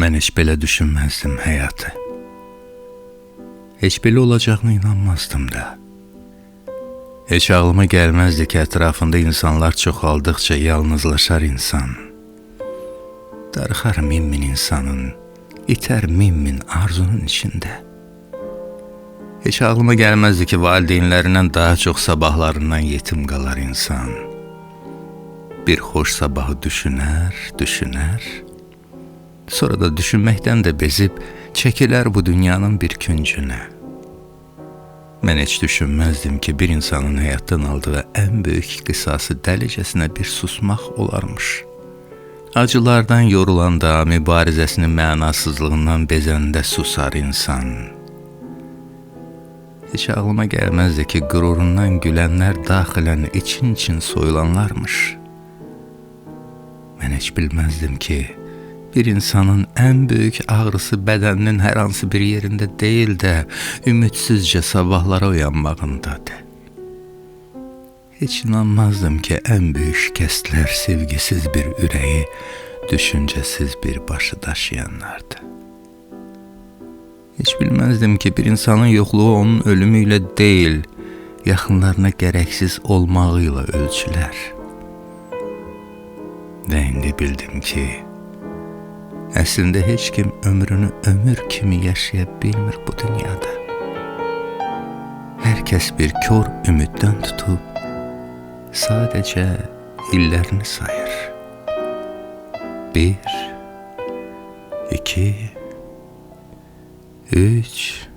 Mən heç belə düşünməzdim həyatı. Heç belə olacağına inanmazdım da. Heç ağlıma gəlməzdi ki, ətrafında insanlar çoxaldıqca yalnızlaşar insan. Darıxar min insanın, itər min arzunun içində. Heç ağlıma gəlməzdi ki, valideynlərindən daha çox sabahlarından yetim qalar insan. Bir xoş sabahı düşünər, sonra da düşünməkdən də bezib çəkilər bu dünyanın bir küncünə. Mən heç düşünməzdim ki, bir insanın həyatdan aldığı ən böyük qisası dəlicəsinə bir susmaq olarmış. Acılardan yorulanda, mübarizəsinin mənasızlığından bezəndə susar insan. Heç ağlıma gəlməzdi ki, qürurundan gülənlər daxilən için soyulanlarmış. Mən heç bilməzdim ki, bir insanın ən böyük ağrısı bədəninin hər hansı bir yerində deyil də, ümidsizcə sabahlara uyanmağındadır. Heç inanmazdım ki, ən böyük şikəstlər sevgisiz bir ürəyi, düşüncəsiz bir başı daşıyanlardır. Heç bilməzdim ki, bir insanın yoxluğu onun ölümü ilə deyil, yaxınlarına gərəksiz olmağı ilə ölçülər. Və indi bildim ki, əslində heç kim ömrünü ömür kimi yaşaya bilmir bu dünyada. Hər kəs bir kör ümiddən tutub, sadəcə illərini sayır. 1, 2, 3